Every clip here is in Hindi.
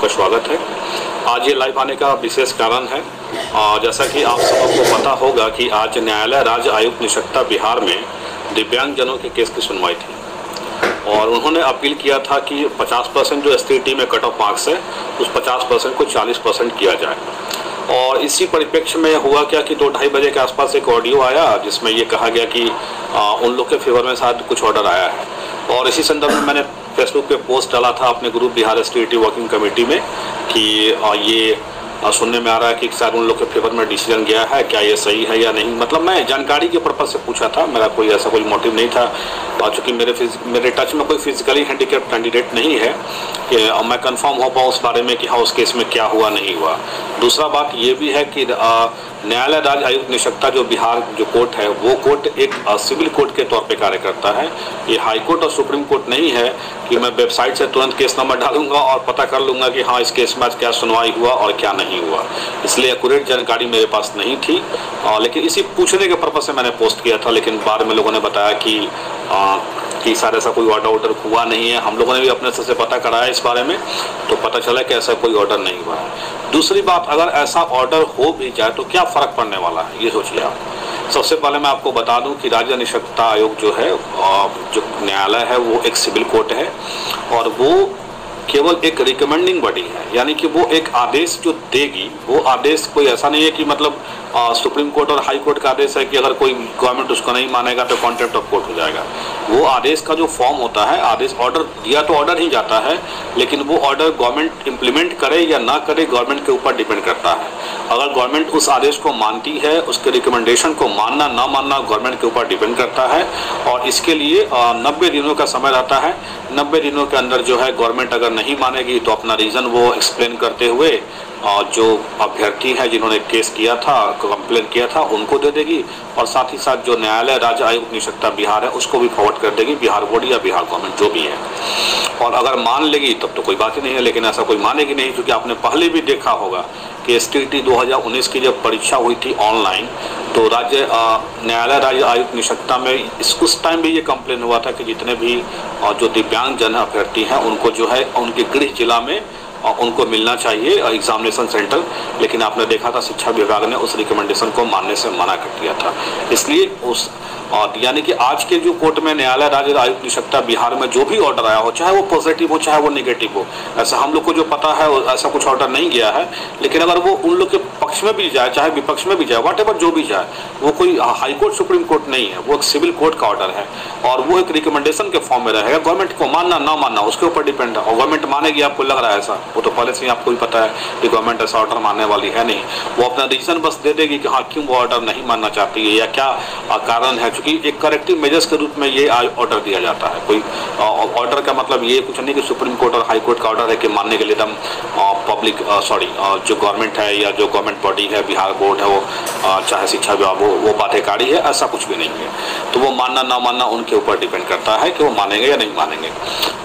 का स्वागत है। आज ये लाइव आने का विशेष कारण है, जैसा कि आप सबको पता होगा कि आज न्यायालय राज्य आयुक्त निशक्ता बिहार में दिव्यांगजनों के केस की सुनवाई थी और उन्होंने अपील किया था कि 50% जो STT में कट ऑफ मार्क्स है उस 50% को 40% किया जाए। और इसी परिप्रेक्ष्य में हुआ क्या कि 2-2:30 बजे के आसपास एक ऑडियो आया जिसमें ये कहा गया कि उन लोग के फेवर में शायद कुछ ऑर्डर आया है। और इसी संदर्भ में मैंने फेसबुक पे पोस्ट डाला था अपने group Bihar STT working committee में कि ये सुनने में आ रहा है कि शायद उन लोग के फेवर में डिसीजन गया है, क्या ये सही है या नहीं। मतलब मैं जानकारी के पर्पज से पूछा था, मेरा कोई ऐसा कोई मोटिव नहीं था। चूँकि मेरे टच में कोई फिजिकली हैंडीकैप कैंडिडेट नहीं है कि मैं कंफर्म हो पाऊँ उस बारे में कि हाँ उस केस में क्या हुआ नहीं हुआ। दूसरा बात ये भी है कि न्यायालय राज्य आयुक्त निशक्ता जो बिहार जो कोर्ट है वो कोर्ट एक सिविल कोर्ट के तौर पे कार्य करता है। ये हाई कोर्ट और सुप्रीम कोर्ट नहीं है कि मैं वेबसाइट से तुरंत केस नंबर डालूंगा और पता कर लूँगा कि हाँ इस केस में आज क्या सुनवाई हुआ और क्या नहीं हुआ। इसलिए एक्यूरेट जानकारी मेरे पास नहीं थी, लेकिन इसी पूछने के पर्पज से मैंने पोस्ट किया था। लेकिन बाद में लोगों ने बताया कि सर ऐसा कोई ऑर्डर हुआ नहीं है। हम लोगों ने भी अपने से पता कराया इस बारे में, तो पता चला कि ऐसा कोई ऑर्डर नहीं हुआ है। दूसरी बात, अगर ऐसा ऑर्डर हो भी जाए तो क्या फ़र्क पड़ने वाला है, ये सोचिए आप। सबसे पहले मैं आपको बता दूं कि राज्य निशक्ता आयोग जो है, जो न्यायालय है, वो एक सिविल कोर्ट है और वो केवल एक रिकमेंडिंग बॉडी है। यानी कि वो एक आदेश जो देगी, वो आदेश कोई ऐसा नहीं है कि मतलब सुप्रीम कोर्ट और हाई कोर्ट का आदेश है कि अगर कोई गवर्नमेंट उसको नहीं मानेगा तो कॉन्टेम्प्ट ऑफ कोर्ट हो जाएगा। वो आदेश का जो फॉर्म होता है, आदेश ऑर्डर दिया तो ऑर्डर ही जाता है, लेकिन वो ऑर्डर गवर्नमेंट इम्प्लीमेंट करे या ना करे गवर्नमेंट के ऊपर डिपेंड करता है। अगर गवर्नमेंट उस आदेश को मानती है, उसके रिकमेंडेशन को मानना ना मानना गवर्नमेंट के ऊपर डिपेंड करता है। और इसके लिए 90 दिनों का समय रहता है। 90 दिनों के अंदर जो है गवर्नमेंट अगर नहीं मानेगी तो अपना रीज़न वो एक्सप्लेन करते हुए जो अभ्यर्थी हैं जिन्होंने केस किया था, कंप्लेन किया था, उनको दे देगी और साथ ही साथ जो न्यायालय राज्य आयुक्त निशक्ता बिहार है उसको भी फॉरवर्ड कर देगी, बिहार बोर्ड या बिहार गवर्नमेंट जो भी है। और अगर मान लेगी तब तो कोई बात ही नहीं है, लेकिन ऐसा कोई मानेगी नहीं। क्योंकि आपने पहले भी देखा होगा कि STT 2019 की जब परीक्षा हुई थी ऑनलाइन, तो राज्य न्यायालय राज्य आयुक्त निशक्ता में उस टाइम भी ये कंप्लेन हुआ था कि जितने भी जो दिव्यांगजन अभ्यर्थी हैं उनको जो है उनके गृह जिला में उनको मिलना चाहिए एग्जामिनेशन सेंटर। लेकिन आपने देखा था शिक्षा विभाग ने उस रिकमेंडेशन को मानने से मना कर दिया था। इसलिए उस यानी कि आज के जो कोर्ट में न्यायालय राज्य आयुक्त निशक्ता बिहार में जो भी ऑर्डर आया हो, चाहे वो पॉजिटिव हो चाहे वो नेगेटिव हो, ऐसा हम लोग को जो पता है ऐसा कुछ ऑर्डर नहीं गया है। लेकिन अगर वो उन लोग के पक्ष में भी जाए चाहे विपक्ष में भी जाए, व्हाटएवर जो भी जाए, वो कोई हाई कोर्ट सुप्रीम कोर्ट नहीं है, वो एक सिविल कोर्ट का ऑर्डर है और वो एक रिकमेंडेशन के फॉर्म में रहेगा। गवर्नमेंट को मानना ना मानना उसके ऊपर डिपेंड है। और गवर्नमेंट मानेगी, आपको लग रहा है ऐसा, वो तो पहले से ही आपको भी पता है कि गवर्नमेंट ऐसा ऑर्डर मानने वाली है नहीं। वो अपना रीजन बस दे देगी कि हाँ क्यों वो ऑर्डर नहीं मानना चाहती है या क्या कारण है। चूंकि एक करेक्टिव मेजर्स के रूप में ये ऑर्डर दिया जाता है। कोई ऑर्डर का मतलब ये कुछ नहीं कि सुप्रीम कोर्ट और हाई कोर्ट का ऑर्डर है कि मानने के लिए एकदम पब्लिक जो गवर्नमेंट है या जो गवर्नमेंट बॉडी है, बिहार बोर्ड है, वो चाहे शिक्षा विभाग वो बाध्यकारी है, ऐसा कुछ भी नहीं है। तो वो मानना ना मानना उनके ऊपर डिपेंड करता है कि वो मानेंगे या नहीं मानेंगे।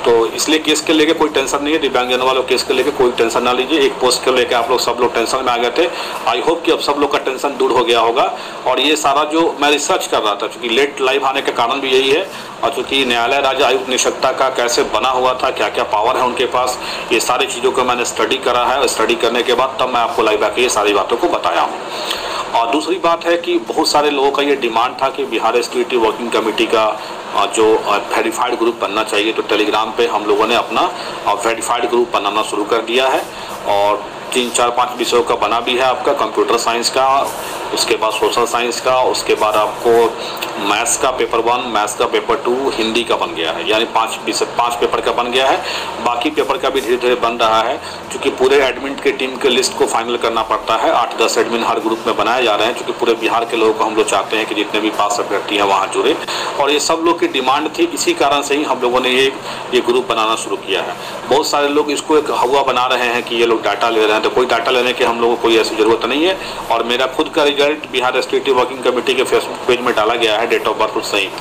तो इसलिए केस के लेके कोई टेंशन नहीं है। दिव्यांगजन वालों केस के लेके कोई टेंशन ना लीजिए। एक पोस्ट के लेके आप लोग सब लोग टेंशन में आ गए थे। आई होप कि अब सब लोग का टेंशन दूर हो गया होगा। और ये सारा जो मैं रिसर्च कर रहा था, चूँकि लेट लाइव आने के कारण भी यही है, और चूँकि न्यायालय राज्य आयुक्त निशक्ता का कैसे बना हुआ था, क्या क्या पावर है उनके पास, ये सारी चीज़ों को मैंने स्टडी करा है। स्टडी करने के बाद तब मैं आपको लाइव आके ये सारी बातों को बताया हूँ। और दूसरी बात है कि बहुत सारे लोगों का ये डिमांड था कि बिहार STT वर्किंग कमेटी का जो वेरीफाइड ग्रुप बनना चाहिए। तो टेलीग्राम पे हम लोगों ने अपना वेरीफाइड ग्रुप बनाना शुरू कर दिया है और 3-4-5 विषयों का बना भी है। आपका कंप्यूटर साइंस का, उसके बाद सोशल साइंस का, उसके बाद आपको मैथ्स का पेपर 1, मैथ्स का पेपर 2, हिंदी का बन गया है। यानी 5 पेपर का बन गया है। बाकी पेपर का भी धीरे धीरे बन रहा है, क्योंकि पूरे एडमिन की टीम के लिस्ट को फाइनल करना पड़ता है। 8-10 एडमिन हर ग्रुप में बनाए जा रहे हैं, क्योंकि पूरे बिहार के लोगों को हम लोग चाहते हैं कि जितने भी पास अभ्यर्थी हैं वहाँ जुड़े। और ये सब लोग की डिमांड थी, इसी कारण से ही हम लोगों ने ये ग्रुप बनाना शुरू किया है। बहुत सारे लोग इसको एक हवा बना रहे हैं कि ये लोग डाटा ले रहे हैं, तो कोई डाटा लेने की हम लोगों को कोई ऐसी ज़रूरत नहीं है। और मेरा खुद का result Bihar STT working committee के फेसबुक पेज में डाला गया है, डेट ऑफ बर्थ सहित।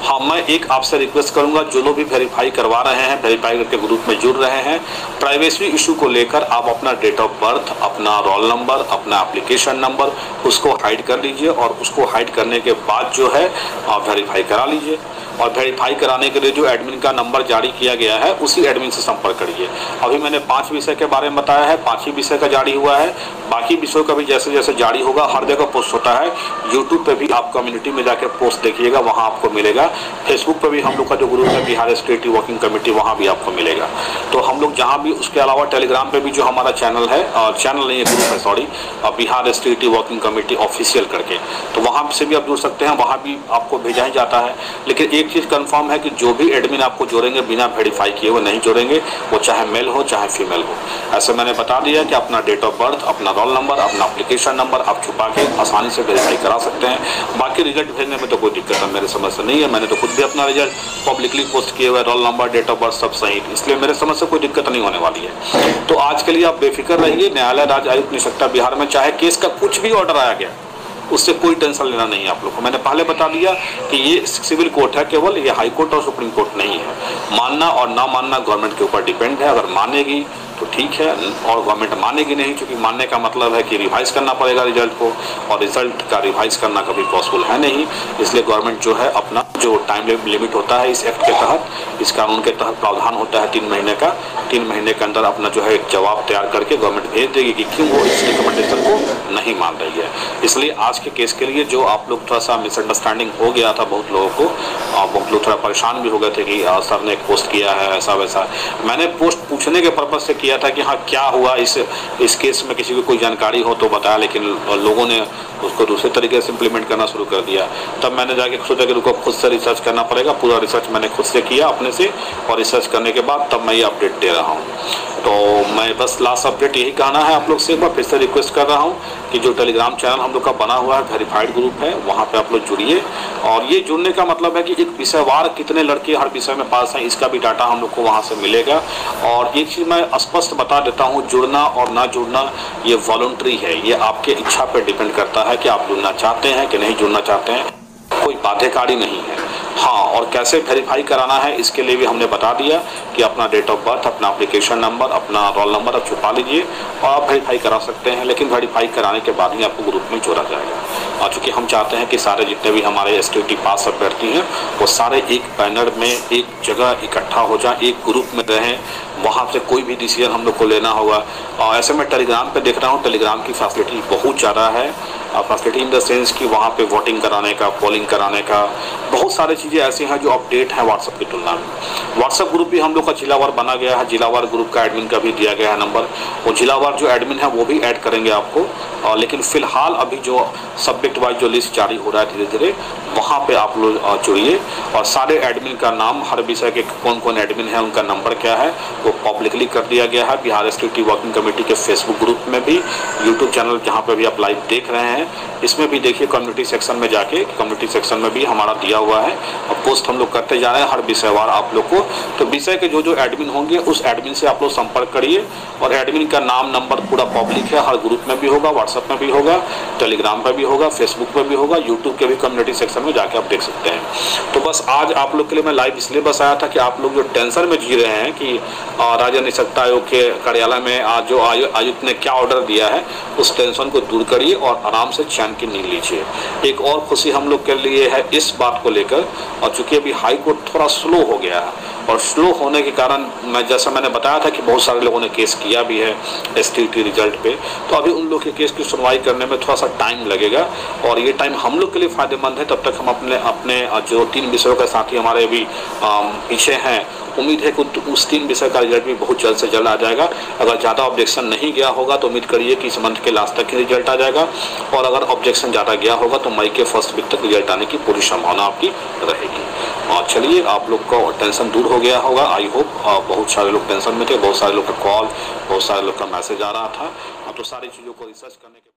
हाँ, मैं एक आपसे रिक्वेस्ट करूंगा, जो लोग भी वेरीफाई करवा रहे हैं, वेरीफाई करके ग्रुप में जुड़ रहे हैं, प्राइवेसी इशू को लेकर आप अपना डेट ऑफ बर्थ, अपना रोल नंबर, अपना एप्लीकेशन नंबर उसको हाइड कर लीजिए और उसको हाइड करने के बाद जो है वेरीफाई करा लीजिए। और वेरीफाई कराने के लिए जो एडमिन का नंबर जारी किया गया है उसी एडमिन से संपर्क करिए। अभी मैंने 5 विषय के बारे में बताया है, 5 ही विषय का जारी हुआ है। बाकी विषयों का भी जैसे जैसे जारी होगा हर जगह पोस्ट होता है। यूट्यूब पे भी आप कम्युनिटी में जाकर पोस्ट देखिएगा, वहाँ आपको मिलेगा। फेसबुक पे भी हम लोग का जो ग्रुप है बिहार स्टेट वर्किंग कमेटी, वहाँ भी आपको मिलेगा। तो हम लोग जहाँ भी, उसके अलावा टेलीग्राम पे भी जो हमारा चैनल है, और चैनल नहीं है, ग्रुप है sorry, Bihar state working committee official करके, तो वहाँ से भी आप जुड़ सकते हैं। वहाँ भी आपको भेजा ही जाता है। लेकिन एक चीज़ कंफर्म है कि जो भी एडमिन आपको जोड़ेंगे बिना वेरीफाई किए वो नहीं जोड़ेंगे, वो चाहे मेल हो चाहे फीमेल हो। ऐसे मैंने बता दिया कि अपना डेट ऑफ बर्थ, अपना रोल नंबर, अपना एप्लीकेशन नंबर आप छुपा के आसानी से वेरीफाई करा सकते हैं। बाकी रिजल्ट भेजने में तो कोई दिक्कत है मेरे समझ से नहीं है। मैंने तो खुद भी अपना रिजल्ट पब्लिकली पोस्ट किए हुए, roll number, date of birth सब सही, इसलिए मेरे समझ से कोई दिक्कत नहीं होने वाली है। तो आज के लिए आप बेफिक्र रहिए। न्यायालय राज्य आयुक्त नियोक्ता बिहार में चाहे केस का कुछ भी ऑर्डर आया गया, उससे कोई टेंशन लेना नहीं है आप लोग को। मैंने पहले बता दिया कि ये सिविल कोर्ट है केवल, ये हाई कोर्ट और सुप्रीम कोर्ट नहीं है। मानना और ना मानना गवर्नमेंट के ऊपर डिपेंड है। अगर मानेगी तो ठीक है, और गवर्नमेंट मानेगी नहीं, क्योंकि मानने का मतलब है कि रिवाइज करना पड़ेगा रिजल्ट को, और रिजल्ट का रिवाइज करना कभी पॉसिबल है नहीं। इसलिए गवर्नमेंट जो है अपना जो टाइम लिमिट होता है इस एक्ट के तहत, इस कानून के तहत प्रावधान होता है 3 महीने का, 3 महीने के अंदर अपना जो है एक जवाब तैयार करके गवर्नमेंट भेज देगी कि क्यों वो इस रिकमेंडेशन को नहीं मान रही है। इसलिए आज के केस के लिए जो आप लोग थोड़ा सा मिसअंडरस्टैंडिंग हो गया था बहुत लोगों को, बहुत लोग थोड़ा परेशान भी हो गए थे कि सर ने एक पोस्ट किया है ऐसा वैसा। मैंने पोस्ट पूछने के पर्पज से किया था कि हाँ क्या हुआ इस केस में, किसी को कोई जानकारी हो तो बताया, लेकिन लोगों ने उसको दूसरे तरीके से इम्प्लीमेंट करना शुरू कर दिया। तब मैंने जाके सोचा कि उनको खुद से रिसर्च करना पड़ेगा। पूरा रिसर्च मैंने खुद से किया अपने से, और रिसर्च करने के बाद तब मैं ये अपडेट दे रहा हूँ। तो मैं बस लास्ट अपडेट यही कहना है आप लोग से, एक बार फिर से रिक्वेस्ट कर रहा हूँ कि जो टेलीग्राम चैनल हम लोग का बना हुआ है, वेरीफाइड ग्रुप है, वहाँ पे आप लोग जुड़िए। और ये जुड़ने का मतलब है कि एक विषयवार कितने लड़के हर विषय में पास हैं, इसका भी डाटा हम लोग को वहाँ से मिलेगा। और एक चीज़ मैं स्पष्ट बता देता हूँ, जुड़ना और ना जुड़ना ये वॉलंटरी है, ये आपके इच्छा पर डिपेंड करता है कि आप जुड़ना चाहते हैं कि नहीं जुड़ना चाहते हैं, कोई बाध्यकारी नहीं है। हाँ, और कैसे वेरीफाई कराना है इसके लिए भी हमने बता दिया कि अपना डेट ऑफ बर्थ, अपना एप्लीकेशन नंबर, अपना रोल नंबर आप छुपा लीजिए और आप वेरीफाई करा सकते हैं। लेकिन वेरीफाई कराने के बाद ही आपको ग्रुप में जोड़ा जाएगा। और चूँकि हम चाहते हैं कि सारे जितने भी हमारे एसटीटी पास अभ्यर्थी हैं वो सारे एक बैनर में एक जगह इकट्ठा हो जाएं, एक ग्रुप में रहें, वहाँ से कोई भी डिसीजन हम लोग को लेना होगा। और ऐसे में टेलीग्राम पे देख रहा हूँ, टेलीग्राम की फैसिलिटी बहुत ज़्यादा है। फैसिलिटी इन द सेंस कि वहाँ पे वोटिंग कराने का, पोलिंग कराने का, बहुत सारी चीज़ें ऐसी हैं जो अपडेट है व्हाट्सएप की तुलना में। व्हाट्सएप ग्रुप भी हम लोग का जिलावार बना गया है, जिलावार ग्रुप का एडमिन का भी दिया गया है नंबर, वो जिलावार जो एडमिन है वो भी ऐड करेंगे आपको। लेकिन फिलहाल अभी जो सब्जेक्ट वाइज जो लिस्ट जारी हो रहा है धीरे धीरे, वहाँ पे आप लोग जुड़िए। और सारे एडमिन का नाम, हर विषय के कौन कौन एडमिन है, उनका नंबर क्या है, वो पब्लिकली कर दिया गया है बिहार स्टेट वर्किंग कमेटी के फेसबुक ग्रुप में भी, यूट्यूब चैनल जहाँ पे भी आप लाइव देख रहे हैं इसमें भी देखिए। कम्युनिटी सेक्शन में जाके, कम्युनिटी सेक्शन में भी हमारा दिया हुआ है, और पोस्ट हम लोग करते जा रहे हैं हर विषयवार आप लोग को। तो विषय के जो जो एडमिन होंगे उस एडमिन से आप लोग संपर्क करिए। और एडमिन का नाम नंबर पूरा पब्लिक है, हर ग्रुप में भी होगा, व्हाट्सएप में भी होगा, टेलीग्राम पर भी होगा, फेसबुक पर भी होगा, यूट्यूब के भी कम्युनिटी सेक्शन में जाके आप देख सकते हैं। तो बस आज आप लोग के लिए मैं लाइव इसलिए बस आया था कि आप लोग जो टेंशन में जी रहे हैं कि राज्य नियोक्ता आयोग के कार्यालय में आज जो आयुक्त ने क्या ऑर्डर दिया है, उस टेंशन को दूर करिए और आराम से चैन की नींद लीजिए। एक और खुशी हम लोग के लिए है इस बात को लेकर, और चूंकि अभी हाई कोर्ट थोड़ा स्लो हो गया है, और स्लो होने के कारण जैसा मैंने बताया था कि बहुत सारे लोगों ने केस किया भी है एसटीटी रिजल्ट पे, तो अभी उन लोग के केस की सुनवाई करने में थोड़ा सा टाइम लगेगा। और ये टाइम हम लोग के लिए फ़ायदेमंद है। तब तक हम अपने जो 3 विषयों के साथी हमारे अभी पीछे हैं, उम्मीद है कि उस 3 विषय का रिजल्ट भी बहुत जल्द से जल्द आ जाएगा। अगर ज़्यादा ऑब्जेक्शन नहीं गया होगा तो उम्मीद करिए कि इस मंथ के लास्ट तक ही रिजल्ट आ जाएगा, और अगर ऑब्जेक्शन ज़्यादा गया होगा तो मई के फर्स्ट वीक तक रिजल्ट आने की पूरी संभावना आपकी रहेगी। और चलिए, आप लोग का टेंशन दूर हो गया होगा आई होप। बहुत सारे लोग टेंशन में थे, बहुत सारे लोग का कॉल, बहुत सारे लोग का मैसेज आ रहा था। तो सारी चीज़ों को रिसर्च करने के